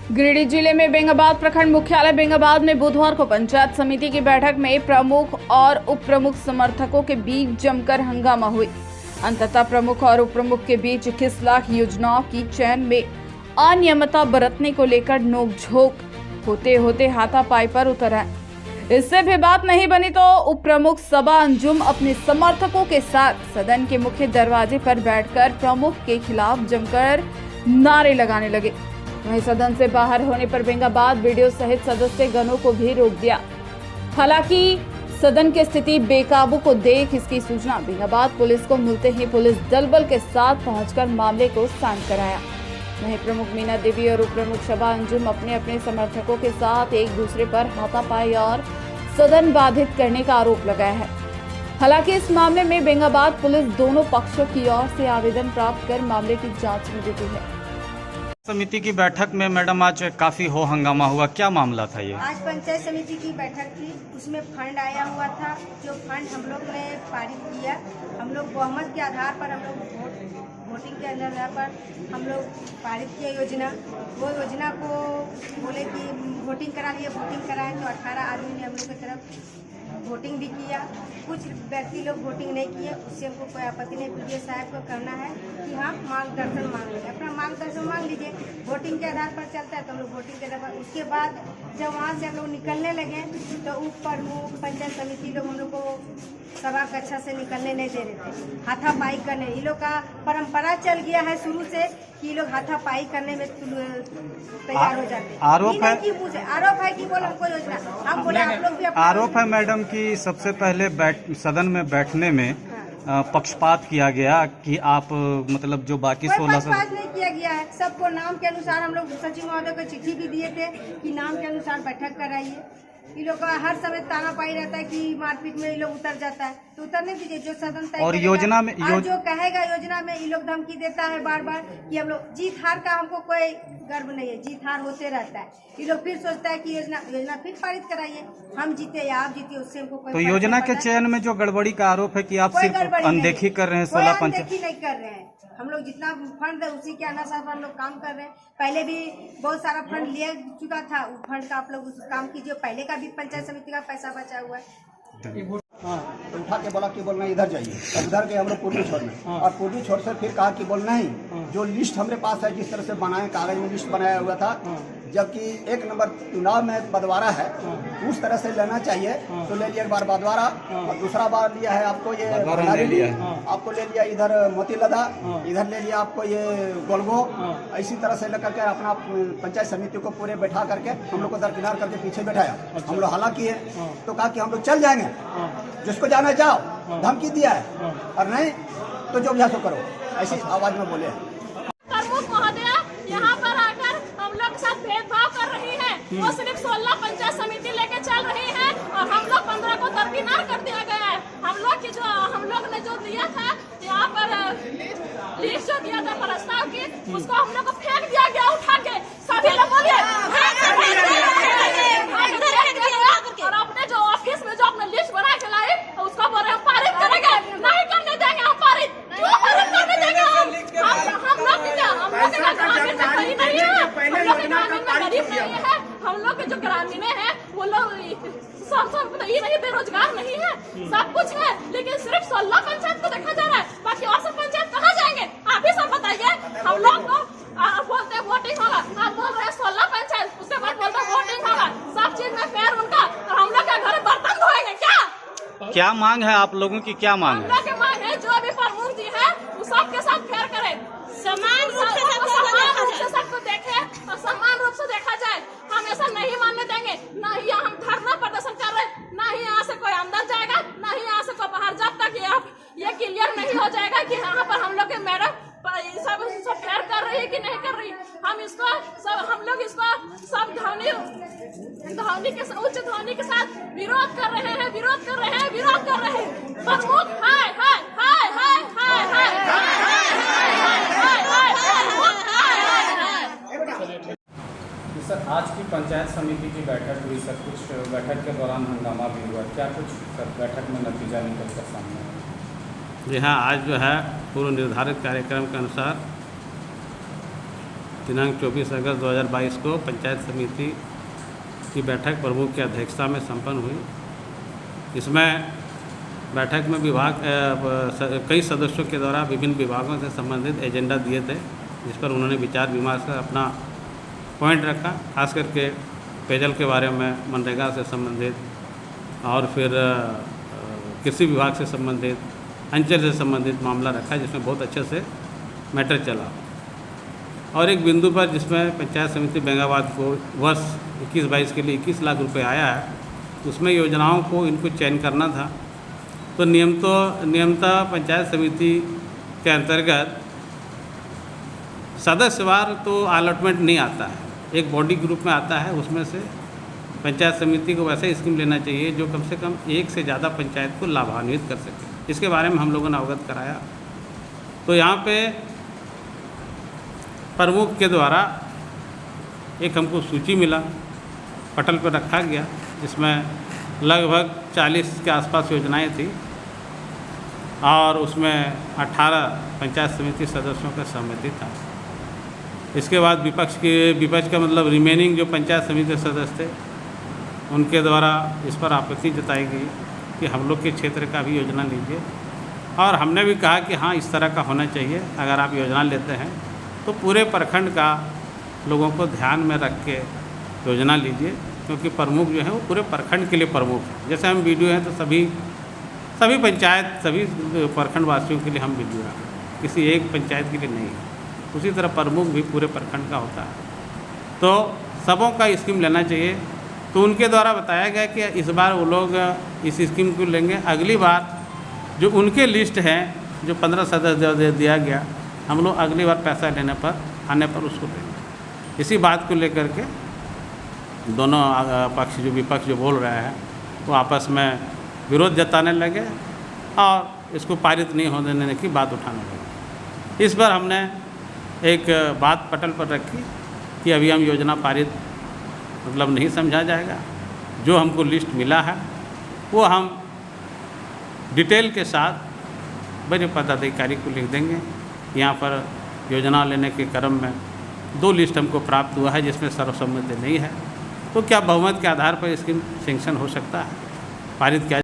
गिरिडीह जिले में बेंगाबाद प्रखंड मुख्यालय बेंगाबाद में बुधवार को पंचायत समिति की बैठक में प्रमुख और उप प्रमुख समर्थकों के बीच जमकर हंगामा हुई। अंततः प्रमुख और उप प्रमुख के बीच 21 लाख योजनाओं की चयन में अनियमितता बरतने को लेकर नोकझोंक होते होते हाथापाई पर उतर आए। इससे भी बात नहीं बनी तो उप प्रमुख सबा अंजुम अपने समर्थकों के साथ सदन के मुख्य दरवाजे पर बैठकर प्रमुख के खिलाफ जमकर नारे लगाने लगे। वहीं सदन से बाहर होने पर बेंगाबाद वीडियो सहित सदस्य गणों को भी रोक दिया। हालांकि सदन की स्थिति बेकाबू को देख इसकी सूचना बेंगाबाद पुलिस को मिलते ही पुलिस दल बल के साथ पहुंचकर मामले को शांत कराया। वहीं प्रमुख मीना देवी और उप प्रमुख शबा अंजुम अपने अपने समर्थकों के साथ एक दूसरे पर हाथापाई और सदन बाधित करने का आरोप लगाया है। हालांकि इस मामले में बेंगाबाद पुलिस दोनों पक्षों की ओर से आवेदन प्राप्त कर मामले की जांच में जुटी है। समिति की बैठक में मैडम आज काफी हो हंगामा हुआ, क्या मामला था ये? आज पंचायत समिति की बैठक थी, उसमें फंड आया हुआ था। जो फंड हम लोग ने पारित किया, हम लोग बहुमत के आधार पर हम लोग वोटिंग के आधार पर हम लोग पारित किया योजना। वो योजना को बोले कि वोटिंग करा लिए, वोटिंग कराएं तो 18 आदमी ने हम लोग की तरफ वोटिंग भी किया। कुछ व्यक्ति लोग वोटिंग नहीं किए, उससे हमको कोई आपत्ति नहीं। पीडीओ साहब को करना है कि हाँ मार्गदर्शन मांग लेंगे, अपना मार्गदर्शन मांग लीजिए। वोटिंग के आधार पर चलता है तो हम लोग वोटिंग के आधार पर। उसके बाद जब वहाँ से हम लोग निकलने लगे तो उप प्रमुख पंचायत समिति लोग हम लोग को सभा कक्षा से निकलने नहीं दे रहे थे, हाथापाई करने। ये लोग का परंपरा चल गया है शुरू से कि ये लोग हाथापाई करने में तैयार हो जाते हैं। आरोप है कि बोले हमको योजना, हम बोले आप लोग भी। आरोप है मैडम कि सबसे पहले सदन में बैठने में पक्षपात किया गया कि आप मतलब जो बाकी 16 पक्षपात नहीं किया गया है। सबको नाम के अनुसार हम लोग सचिव महोदय को चिट्ठी भी दिए थे कि नाम के अनुसार बैठक कराइए। ये लोग का हर समय ताना पाई रहता है कि मारपीट में ये लोग उतर जाता है, तो उतरने दीजिए। जो सदन तय और योजना में जो कहेगा योजना में ये लोग धमकी देता है बार बार कि हम लोग जीत हार का हमको कोई गर्व नहीं है, जीत हार होते रहता है। ये लोग फिर सोचता है कि योजना फिर पारित कराइए, हम जीते या आप जीते, उससे हमको कोई। तो योजना के चयन में जो गड़बड़ी का आरोप है कि आप सिर्फ अनदेखी कर रहे हैं, 16 पंचायत नहीं कर रहे हैं। हम लोग जितना फंड है उसी के अनुसार हम लोग काम कर रहे हैं। पहले भी बहुत सारा फंड लिया चुका था, उस फंड का आप लोग उस काम कीजिए। पहले का भी पंचायत समिति का पैसा बचा हुआ है। हाँ, तो उठा के बोला कि बोलना इधर जाइए, उधर के हम लोग पूर्वी छोड़ना। और पूर्वी छोड़ से फिर कहा कि बोलना ही जो लिस्ट हमारे पास है, जिस तरह से बनाए कागज में लिस्ट बनाया हुआ था, जबकि 1 नंबर चुनाव में बदवारा है, उस तरह से लेना चाहिए तो ले लिया एक बार बदवारा, और दूसरा बार लिया है आपको ये आपको ले लिया इधर मोती लदा, इधर ले लिया आपको ये गोलगो। इसी तरह से लेकर के अपना पंचायत समिति को पूरे बैठा करके हम लोग को दरकिनार करके पीछे बैठाया। हम लोग हल्ला किए तो कहा कि हम लोग चल जाएंगे, जिसको जाना जाओ, धमकी दिया है, और नहीं तो जो भी करो, ऐसी आवाज में बोले। प्रमुख महोदय यहाँ पर आकर हम लोग के साथ भेदभाव कर रही है। वो सिर्फ 16 पंचायत समिति लेके चल रही है और हम लोग 15 को दरकिनार कर दिया गया है। हम लोग ने जो दिया था यहाँ पर लिस्ट जो दिया था प्रस्ताव की, उसको हम लोग को फेंक दिया गया उठा के। सभी लोग बोलिए और अपने जो ऑफिस में जो अपने लिस्ट बना के लाए उसको बोले हम पारित करेंगे, नहीं करने देंगे हम पारित। क्यों पारित करने देंगे? हम लोग हम लोग के जो ग्रामीण है वो लोग सब ये नहीं, बेरोजगार नहीं है, सब कुछ है, लेकिन सिर्फ 16 पंचायत को देखा जा रहा है। बाकी और सब पंचायत कहाँ जाएंगे? आप ही सब बताइए। हम लोग को बोलते वोटिंग होगा, आप बोल रहे हैं 16 पंचायत, उसके बाद बोलते वोटिंग होगा, सब चीज में फेयर उनका, और हम लोग के घर बर्तन धोएंगे क्या मांग है आप लोगों की? क्या मांग है? हम लोग की मांग है जो भी प्रमुख जी है वो सबके साथ फेयर करे, समान रूप से सबको देखे और समान रूप से देखा जाए। हम ऐसा नहीं मानने देंगे। ना ही हम धरना प्रदर्शन कर रहे, ना ही यहाँ से कोई अंदर जाएगा, ना ही यहाँ से कोई बाहर, जब तक ये क्लियर नहीं हो जाएगा कि यहाँ पर हम लोग के मैडम सब फेयर कर रही है कि नहीं कर रही। हम लोग इसको सब ध्वनि के उच्च ध्वनि के साथ विरोध कर रहे हैं। प्रमुख हाय हाय हाय हाय हाय हाय सर, आज की पंचायत समिति की बैठक हुई सर, कुछ बैठक के दौरान हंगामा भी हुआ, क्या कुछ सर बैठक में नतीजा निकल कर सामने आया? जी हाँ, आज जो है पूर्व निर्धारित कार्यक्रम के अनुसार दिनांक 24 अगस्त 2022 को पंचायत समिति की बैठक प्रमुख की अध्यक्षता में संपन्न हुई। इसमें बैठक में कई सदस्यों के द्वारा विभिन्न विभागों से संबंधित एजेंडा दिए थे, जिस पर उन्होंने विचार विमर्श कर अपना पॉइंट रखा। खास करके पेयजल के बारे में, मनरेगा से संबंधित और फिर कृषि विभाग से संबंधित, अंचल से संबंधित मामला रखा, जिसमें बहुत अच्छे से मैटर चला। और एक बिंदु पर जिसमें पंचायत समिति बेंगाबाद को वर्ष 21-22 के लिए 21 लाख रुपए आया है, उसमें योजनाओं को इनको चयन करना था। तो नियमतः पंचायत समिति के अंतर्गत सदस्यवार तो अलॉटमेंट नहीं आता है, एक बॉडी ग्रुप में आता है। उसमें से पंचायत समिति को वैसे स्कीम लेना चाहिए जो कम से कम एक से ज़्यादा पंचायत को लाभान्वित कर सके। इसके बारे में हम लोगों ने अवगत कराया। तो यहाँ पे प्रमुख के द्वारा एक हमको सूची मिला, पटल पर रखा गया, जिसमें लगभग 40 के आसपास योजनाएं थी और उसमें 18 पंचायत समिति सदस्यों का सहमति था। इसके बाद विपक्ष का मतलब रिमेनिंग जो पंचायत समिति सदस्य थे, उनके द्वारा इस पर आपत्ति जताई गई कि हम लोग के क्षेत्र का भी योजना लीजिए। और हमने भी कहा कि हाँ, इस तरह का होना चाहिए। अगर आप योजना लेते हैं तो पूरे प्रखंड का लोगों को ध्यान में रख के योजना लीजिए, क्योंकि प्रमुख जो है वो पूरे प्रखंड के लिए प्रमुख है। जैसे हम वीडियो हैं तो सभी पंचायत, सभी प्रखंड वासियों के लिए हम वीडियो हैं, किसी एक पंचायत के लिए नहीं है। उसी तरह प्रमुख भी पूरे प्रखंड का होता है। तो सबों का स्कीम लेना चाहिए। तो उनके द्वारा बताया गया कि इस बार वो लोग इस स्कीम को लेंगे, अगली बार जो उनके लिस्ट है, जो 15 सदस्य दिया गया, हम लोग अगली बार पैसा आने पर उसको लेंगे। इसी बात को लेकर के दोनों पक्ष, जो विपक्ष जो बोल रहे हैं, वो आपस में विरोध जताने लगे और इसको पारित नहीं होने देने की बात उठाने लगे। इस बार हमने एक बात पटल पर रखी कि अभी हम योजना पारित मतलब नहीं समझा जाएगा। जो हमको लिस्ट मिला है वो हम डिटेल के साथ बड़े पदाधिकारी को लिख देंगे। यहाँ पर योजना लेने के क्रम में 2 लिस्ट हमको प्राप्त हुआ है, जिसमें सर्वसम्मति नहीं है। तो क्या बहुमत के आधार पर स्कीम सैंक्शन हो सकता है, पारित किया